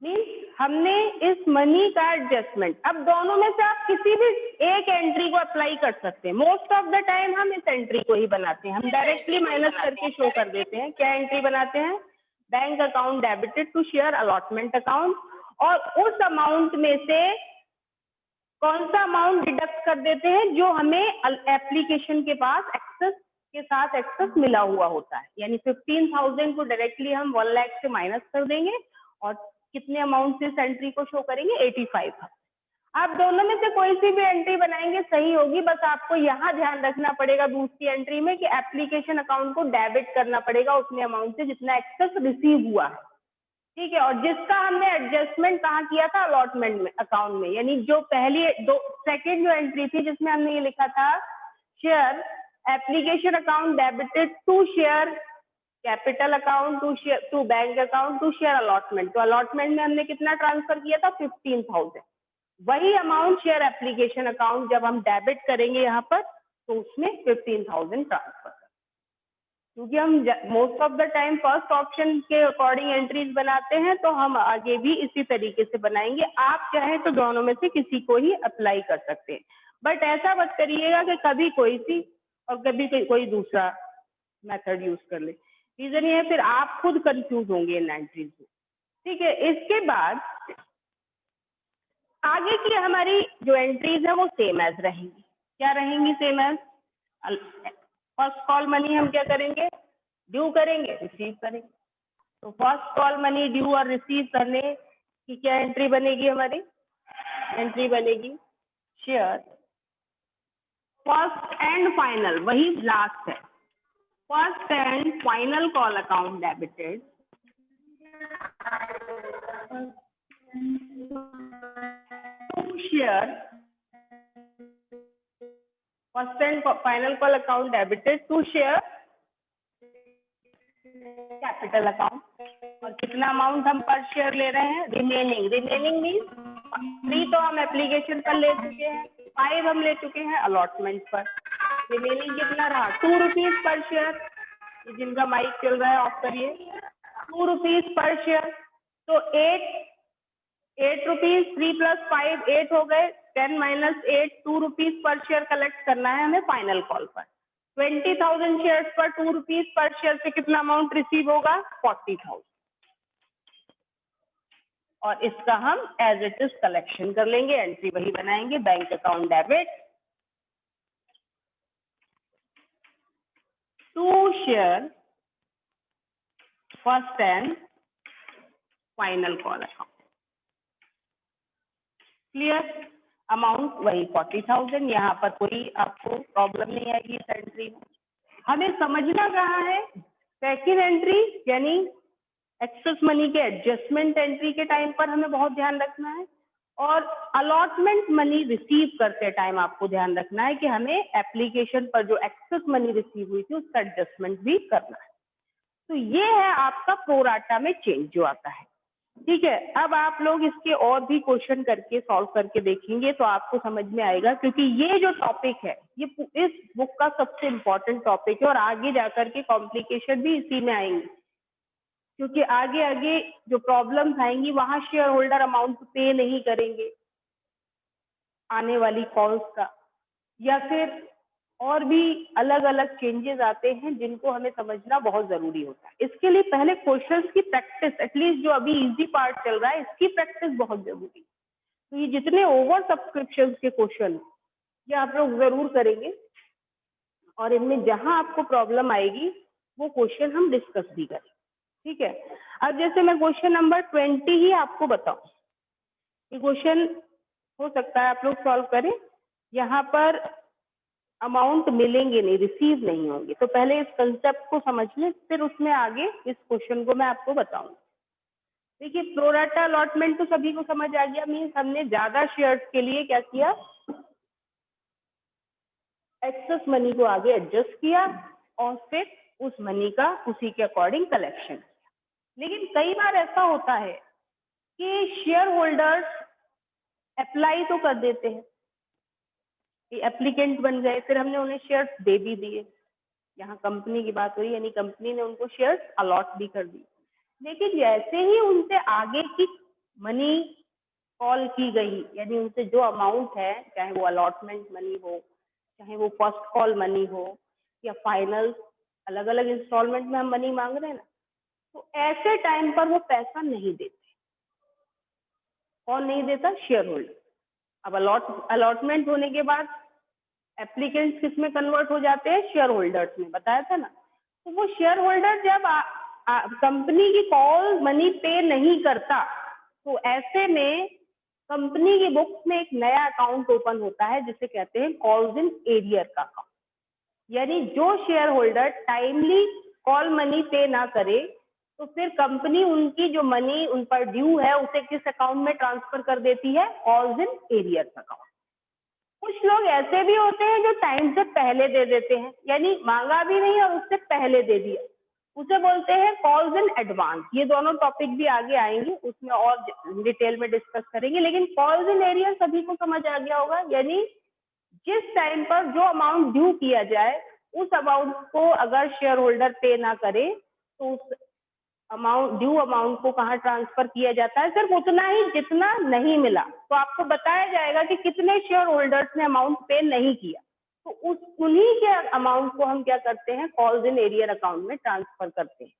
Means हमने इस money का एडजस्टमेंट, अब दोनों में से आप किसी भी एक एंट्री को अप्लाई कर सकते हैं। मोस्ट ऑफ द टाइम हम इस एंट्री को ही बनाते हैं, हम डायरेक्टली माइनस करके शो कर देते हैं। क्या एंट्री बनाते हैं? Bank account debited to share allotment account, और उस अमाउंट में से कौन सा अमाउंट डिडक्ट कर देते हैं जो हमें एप्लीकेशन के पास एक्सेस के साथ एक्सेस मिला हुआ होता है। यानी 15,000 को डायरेक्टली हम 1 लाख से माइनस कर देंगे और कितने अमाउंट से इस एंट्री को शो करेंगे? 85,000। आप दोनों में से कोई सी भी एंट्री बनाएंगे सही होगी, बस आपको यहाँ ध्यान रखना पड़ेगा दूसरी एंट्री में कि एप्लीकेशन अकाउंट को डेबिट करना पड़ेगा उतने अमाउंट से जितना एक्सेस रिसीव हुआ है। ठीक है, और जिसका हमने एडजस्टमेंट कहाँ किया था? अलॉटमेंट में अकाउंट में। यानी जो पहली सेकेंड जो एंट्री थी जिसमें हमने ये लिखा था share application account debited to share capital account to bank account to share allotment, तो अलॉटमेंट में हमने कितना ट्रांसफर किया था? 15,000। वही अमाउंट शेयर एप्लीकेशन अकाउंट जब हम डेबिट करेंगे यहाँ पर तो उसमें 15,000 ट्रांसफर, क्योंकि हम most of the time first option के अकॉर्डिंग एंट्रीज बनाते हैं, तो हम आगे भी इसी तरीके से बनाएंगे। आप चाहें तो दोनों में से किसी को ही अप्लाई कर सकते हैं, बट ऐसा मत करिएगा कि कभी कोई सी और कभी कोई दूसरा मेथड यूज कर ले। रीजन ये है फिर आप खुद कंफ्यूज होंगे इन एंट्रीज में। ठीक है, इसके बाद आगे की हमारी जो एंट्रीज है वो सेम एज रहेंगी। क्या रहेंगी? Same as. First call money हम क्या करेंगे? ड्यू करेंगे, रिसीव करेंगे। तो फर्स्ट कॉल मनी ड्यू और रिसीव करने की क्या एंट्री बनेगी हमारी? एंट्री बनेगी शेयर फर्स्ट एंड फाइनल, वही लास्ट है, first and final call account debited to share first and final call account debited to share capital account. और कितना अमाउंट हम पर शेयर ले रहे हैं? रिमेनिंग। रिमेनिंग मीन्स 3 तो हम एप्लीकेशन पर ले चुके हैं, 5 हम ले चुके हैं अलॉटमेंट पर। रिमेनिंग कितना रहा? 2 रुपीज पर शेयर। जिनका माइक चल रहा है ऑफ करिए। 2 रुपीज पर शेयर, तो 8 रुपीज, 3 + 5 8 हो गए, 10 - 8 2 रुपीज पर शेयर कलेक्ट करना है हमें फाइनल कॉल पर। 20,000 शेयर्स पर 2 रुपीज पर शेयर से कितना अमाउंट रिसीव होगा? 40,000। और इसका हम एज इट इज कलेक्शन कर लेंगे, एंट्री वही बनाएंगे, bank account debit to share first and final call account. Clear? Amount वही 40,000। यहाँ पर कोई आपको प्रॉब्लम नहीं आएगी इस एंट्री में। हमें समझना कहाँ है? सेकेंड एंट्री यानी एक्सेस मनी के एडजस्टमेंट एंट्री के टाइम पर हमें बहुत ध्यान रखना है, और अलॉटमेंट मनी रिसीव करते टाइम आपको ध्यान रखना है कि हमें एप्लीकेशन पर जो एक्सेस मनी रिसीव हुई थी उसका एडजस्टमेंट भी करना है। तो ये है आपका प्रोराटा में चेंज जो आता है। ठीक है, अब आप लोग इसके और भी क्वेश्चन करके सॉल्व करके देखेंगे तो आपको समझ में आएगा, क्योंकि ये जो टॉपिक है ये इस बुक का सबसे इम्पोर्टेंट टॉपिक है, और आगे जाकर के कॉम्प्लिकेशन भी इसी में आएंगे, क्योंकि आगे आगे जो प्रॉब्लम्स आएंगी वहां शेयर होल्डर अमाउंट पे नहीं करेंगे आने वाली कॉल्स का, या फिर और भी अलग अलग चेंजेस आते हैं जिनको हमें समझना बहुत जरूरी होता है। इसके लिए पहले क्वेश्चंस की प्रैक्टिस, एटलीस्ट जो अभी इजी पार्ट चल रहा है इसकी प्रैक्टिस बहुत जरूरी है। तो ये जितने ओवर सब्सक्रिप्शन के क्वेश्चन ये आप लोग जरूर करेंगे, और इनमें जहां आपको प्रॉब्लम आएगी वो क्वेश्चन हम डिस्कस भी करेंगे। ठीक है, अब जैसे मैं क्वेश्चन नंबर 20 ही आपको बताऊं, ये क्वेश्चन हो सकता है आप लोग सॉल्व करें। यहाँ पर अमाउंट मिलेंगे नहीं, रिसीव नहीं होंगे, तो पहले इस कंसेप्ट को समझ लें, फिर उसमें आगे इस क्वेश्चन को मैं आपको बताऊंगा। देखिए, प्रोराटा अलॉटमेंट तो सभी को समझ आ गया, मीन्स हमने ज्यादा शेयर्स के लिए क्या किया? एक्सेस मनी को आगे एडजस्ट किया और फिर उस मनी का उसी के अकॉर्डिंग कलेक्शन किया। लेकिन कई बार ऐसा होता है कि शेयर होल्डर्स अप्लाई तो कर देते हैं, एप्लीकेंट बन गए, फिर हमने उन्हें शेयर्स दे भी दिए। यहाँ कंपनी की बात हुई, यानी कंपनी ने उनको शेयर्स अलॉट भी कर दी, लेकिन जैसे ही उनसे आगे की मनी कॉल की गई, यानी उनसे जो अमाउंट है, चाहे वो अलॉटमेंट मनी हो, चाहे वो फर्स्ट कॉल मनी हो, या फाइनल, अलग अलग इंस्टॉलमेंट में हम मनी मांग रहे हैं ना, तो ऐसे टाइम पर वो पैसा नहीं देते। कौन नहीं देता? Share holder. अब अलॉटमेंट होने के बाद एप्लीकेंट्स किस में कन्वर्ट हो जाते हैं? शेयर होल्डर्स में, बताया था ना। तो वो शेयर होल्डर जब कंपनी की कॉल मनी पे नहीं करता, तो ऐसे में कंपनी की बुक्स में एक नया अकाउंट ओपन होता है जिसे कहते हैं कॉल्स इन एरियर का अकाउंट। यानी जो share holder timely call money पे ना करे, तो फिर कंपनी उनकी जो मनी उन पर ड्यू है उसे किस अकाउंट में ट्रांसफर कर देती है? Calls in arrear account. कुछ लोग ऐसे भी होते हैं जो टाइम से पहले दे देते हैं, यानी मांगा भी नहीं और उससे पहले दे दिया, उसे बोलते हैं कॉल्स इन एडवांस। ये दोनों टॉपिक भी आगे आएंगे, उसमें और डिटेल में डिस्कस करेंगे, लेकिन कॉल्स इन एरियर सभी को समझ आ गया होगा। यानी जिस टाइम पर जो अमाउंट ड्यू किया जाए, उस अमाउंट को अगर शेयर होल्डर पे ना करे, तो उस ड्यू अमाउंट को कहाँ ट्रांसफर किया जाता है? सिर्फ उतना ही जितना नहीं मिला। तो आपको बताया जाएगा कि कितने शेयर होल्डर्स ने अमाउंट पे नहीं किया, तो उन्हीं के अमाउंट को हम क्या करते हैं? कॉल्स इन एरियर अकाउंट में ट्रांसफर करते हैं।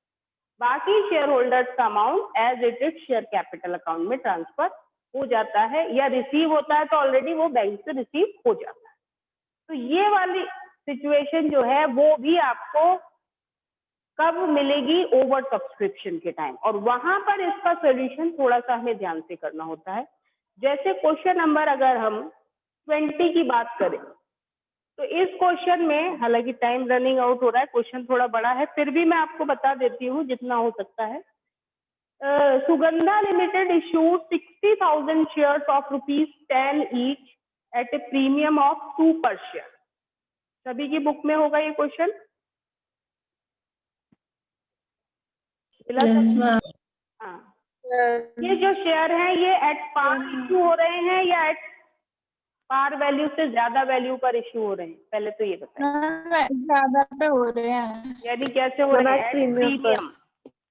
बाकी शेयर होल्डर्स का amount as it is share capital account में ट्रांसफर हो जाता है, या रिसीव होता है तो ऑलरेडी वो बैंक से रिसीव हो जाता है। तो ये वाली सिचुएशन जो है वो भी आपको कब मिलेगी? ओवर सब्सक्रिप्शन के टाइम। और वहां पर इसका सोल्यूशन थोड़ा सा हमें ध्यान से करना होता है। जैसे क्वेश्चन नंबर अगर हम 20 की बात करें, तो इस क्वेश्चन में, हालांकि टाइम रनिंग आउट हो रहा है, क्वेश्चन थोड़ा बड़ा है, फिर भी मैं आपको बता देती हूँ जितना हो सकता है। Sugandha limited issued 60,000 shares of ₹10 each eight A premium of 2 पर शेयर। सभी की बुक में होगा ये क्वेश्चन। हाँ, ये जो शेयर है ये एट पार इश्यू हो रहे हैं या एट पार वैल्यू से ज्यादा वैल्यू पर इश्यू हो रहे हैं? पहले तो ये बताइए। ज्यादा पे हो रहे हैं। यानी कैसे हो रहे हैं? At premium,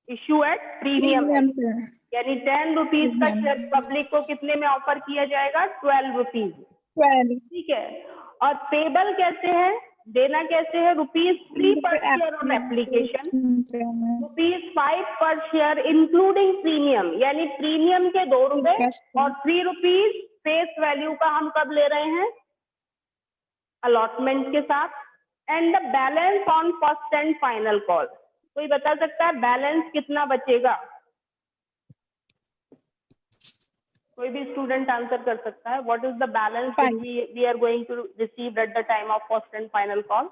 issue at premium है। यानी 10 रुपीज का शेयर पब्लिक को कितने में ऑफर किया जाएगा? 12 रुपीज। ठीक है। और पेबल कैसे है? देना कैसे है? ₹3 पर शेयर ऑन एप्लीकेशन, ₹5 पर शेयर इंक्लूडिंग प्रीमियम, यानी प्रीमियम के ₹2 और ₹3 फेस वैल्यू का हम कब ले रहे हैं? अलॉटमेंट के साथ। And the balance on first and final call. कोई बता सकता है बैलेंस कितना बचेगा? कोई भी स्टूडेंट आंसर कर सकता है। What is the balance we are going to receive at the time of first and final call?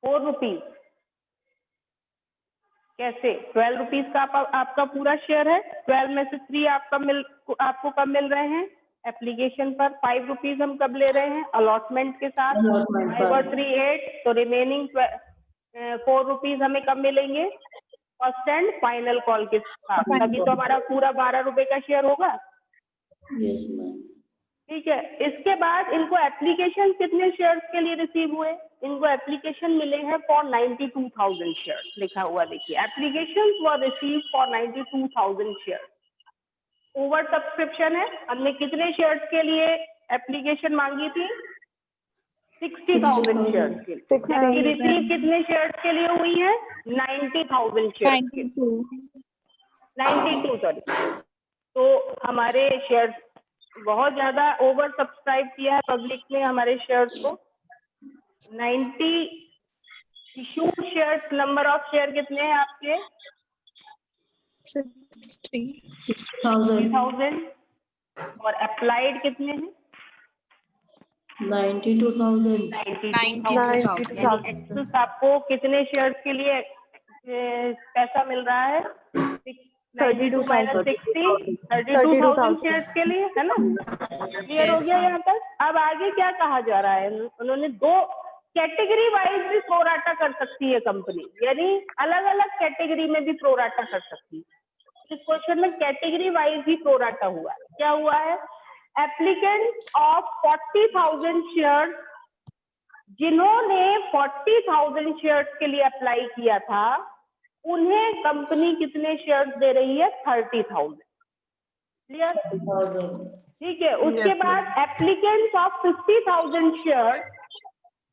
₹4। कैसे? 12 रुपीज का आपका पूरा शेयर है, 12 में से 3 आपको कब मिल रहे हैं? एप्लीकेशन पर। 5 रुपीज हम कब ले रहे हैं? अलॉटमेंट के साथ। 5 और 3 8, तो रिमेनिंग 4 रुपीज हमें कब मिलेंगे? फर्स्ट एंड फाइनल कॉल के साथ। तभी तो हमारा पूरा ₹12 का शेयर होगा। ठीक है। इसके बाद इनको एप्लीकेशन कितने शेयर्स के लिए रिसीव हुए? इनको एप्लीकेशन मिले हैं फॉर 92,000 शेयर्स। लिखा हुआ देखिए, application were receive for 92,000 shares. Over subscription है। हमने कितने शेयर्स के लिए एप्लीकेशन मांगी थी? 60,000 शेयर्स के लिए। जबकि रिसीव कितने शेयर्स के लिए हुई है? 90,000 शेयर्स के लिए। 92, सॉरी। तो हमारे शेयर्स बहुत ज्यादा ओवर सब्सक्राइब किया है पब्लिक ने हमारे शेयर्स को। 90 issued shares, number of share कितने हैं आपके? 60,000। और अप्लाइड कितने हैं? 92,000। 92,000। एक्सेस आपको कितने शेयर्स के लिए पैसा मिल रहा है? 32 माइनस 60, 32,000 शेयर्स के लिए, है ना? क्लियर हो गया यहाँ तक? अब आगे क्या कहा जा रहा है? उन्होंने 2 कैटेगरी वाइज भी प्रोराटा कर सकती है कंपनी, यानी अलग अलग कैटेगरी में भी प्रोराटा कर सकती है। इस क्वेश्चन में कैटेगरी वाइज भी प्रोराटा हुआ है। क्या हुआ है? एप्लीकेंट ऑफ 40,000 शेयर्स जिन्होंने 40,000 शेयर्स के लिए अप्लाई किया था उन्हें कंपनी कितने शेयर्स दे रही है? 30,000। क्लियर? ठीक है। उसके बाद एप्लीकेंट्स ऑफ 50,000 शेयर्स,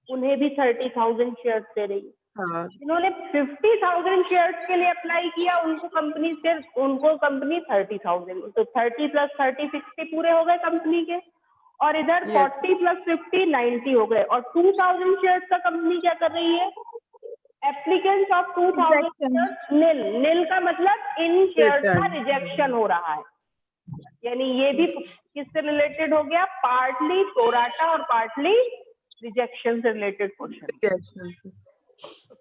उन्हें भी 30,000 शेयर्स दे रही है। जिन्होंने 50,000 शेयर्स के लिए अप्लाई किया उनको कंपनी 30,000, तो 30 + 30 60 पूरे हो गए कंपनी के, और इधर 40 + 50 90 हो गए। और 2,000 शेयर्स का कंपनी क्या कर रही है? एप्लीकेंट्स ऑफ 2,000 शेयर्स नील का मतलब इन शेयर्स का रिजेक्शन हो रहा है, यानी ये भी किससे रिलेटेड हो गया? पार्टली प्रोराटा और पार्टली रिजेक्शन से रिलेटेड क्वेश्चन।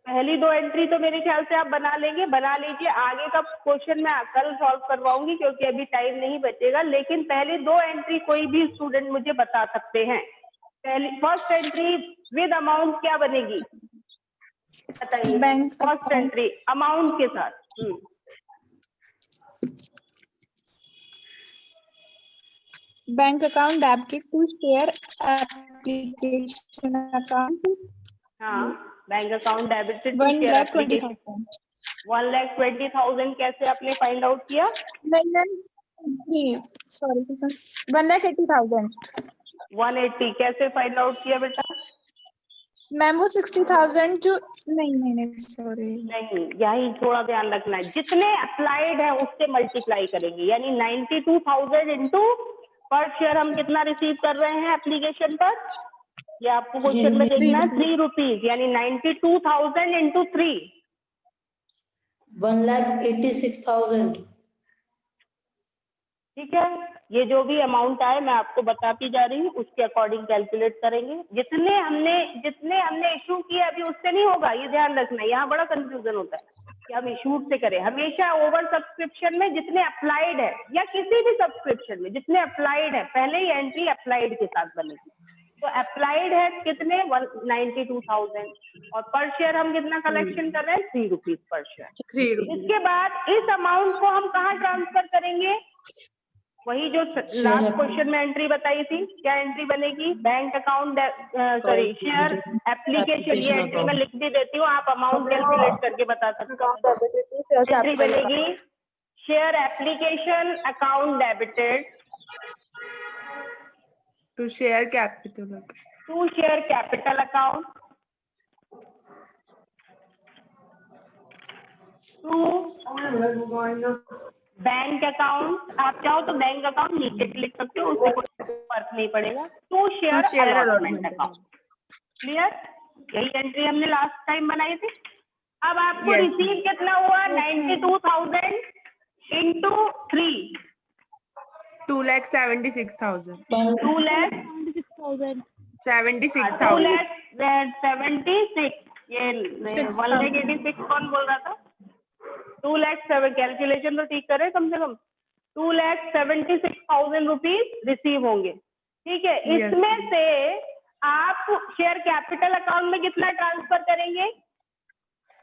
पहली दो एंट्री तो मेरे ख्याल से आप बना लेंगे, बना लीजिए। आगे का क्वेश्चन मैं कल सॉल्व करवाऊंगी क्योंकि अभी टाइम नहीं बचेगा, लेकिन पहली दो एंट्री कोई भी स्टूडेंट मुझे बता सकते हैं। पहली फर्स्ट एंट्री विद अमाउंट क्या बनेगी बताइए? फर्स्ट एंट्री अमाउंट के साथ। Bank account debited to share application account. हाँ, bank account debited to share application 1,20,000 कैसे आपने फाइंड आउट किया? नहीं सॉरी 1,80,000। 180 कैसे फाइंड आउट किया बेटा? मैम वो 60,000 जो नहीं सॉरी नहीं, यही थोड़ा ध्यान रखना है। जितने अप्लाइड है उससे मल्टीप्लाई करेंगे, यानी 92,000 इंटू पर शेयर हम कितना रिसीव कर रहे हैं एप्लीकेशन पर? ये आपको क्वेश्चन में देखना है, 3 रुपीज, यानी 92,000 इंटू 3 1,86,000। ठीक है। ये जो भी अमाउंट आए मैं आपको बताती जा रही हूँ, उसके अकॉर्डिंग कैलकुलेट करेंगे। जितने हमने इशू किए अभी उससे नहीं होगा, ये ध्यान रखना। यहाँ बड़ा कंफ्यूजन होता है कि हम इशूड से करें। हमेशा ओवर सब्सक्रिप्शन में जितने अप्लाइड है या किसी भी सब्सक्रिप्शन में जितने अप्लाइड है पहले ही एंट्री अप्लाइड के साथ बनेगी। तो अप्लाइड है कितने? 192,000, और पर शेयर हम कितना कलेक्शन कर रहे हैं? 3 रुपीज पर शेयर। इसके बाद इस अमाउंट को हम कहाँ ट्रांसफर करेंगे? वही जो लास्ट क्वेश्चन में एंट्री बताई थी, क्या एंट्री बनेगी? Bank account share application. ये एंट्री मैं लिख भी देती हूँ, आप अमाउंट कैलकुलेट करके बता सकते हैं। एंट्री बनेगी share application account debited to share capital account to bank account. आप चाहो तो बैंक अकाउंट नीचे लिख सकते हो, उससे कोई फर्क नहीं पड़ेगा। To share allotment account. Clear? यही एंट्री हमने लास्ट टाइम बनाई थी। अब आपको रिसीव कितना हुआ? 92,000 इंटू 3 2,76,000। 2,76,000। ये 1,86,000 कौन बोल रहा था? 2,07,000 कैलकुलेशन तो ठीक करे कम से कम। 2,76,000 रुपीज रिसीव होंगे। ठीक है। इसमें से आप शेयर कैपिटल अकाउंट में कितना ट्रांसफर करेंगे?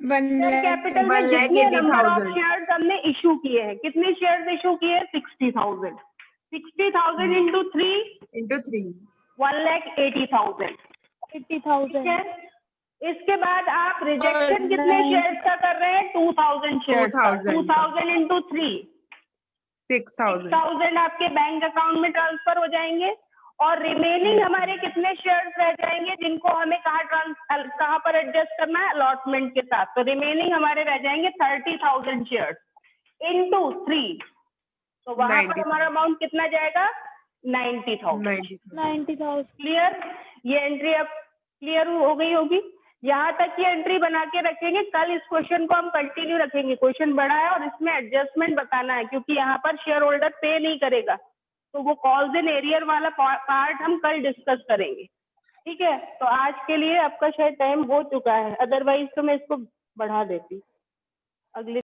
शेयर कैपिटल में जितने नंबर ऑफ शेयर्स हमने इशू किए हैं, कितने शेयर्स इशू किए? 60,000। 60,000 इंटू 3 1,80,000। 80,000। इसके बाद आप रिजेक्शन कितने शेयर्स का कर रहे हैं? 2,000 शेयर्स का। 2,000 इंटू 3 6,000 आपके बैंक अकाउंट में ट्रांसफर हो जाएंगे। और रिमेनिंग हमारे कितने शेयर्स रह जाएंगे जिनको हमें कहाँ पर एडजस्ट करना है? अलॉटमेंट के साथ। तो रिमेनिंग हमारे रह जाएंगे 30,000 शेयर्स इंटू 3। तो वहां पर हमारा अमाउंट कितना जाएगा? 90,000। क्लियर? ये एंट्री अब क्लियर हो गई होगी। यहाँ तक की एंट्री बना के रखेंगे। कल इस क्वेश्चन को हम कंटिन्यू रखेंगे। क्वेश्चन बड़ा है और इसमें एडजस्टमेंट बताना है, क्योंकि यहाँ पर शेयर होल्डर पे नहीं करेगा, तो वो कॉल्स इन एरियर वाला पार्ट हम कल डिस्कस करेंगे। ठीक है। तो आज के लिए आपका शायद टाइम हो चुका है, अदरवाइज तो मैं इसको बढ़ा देती। अगले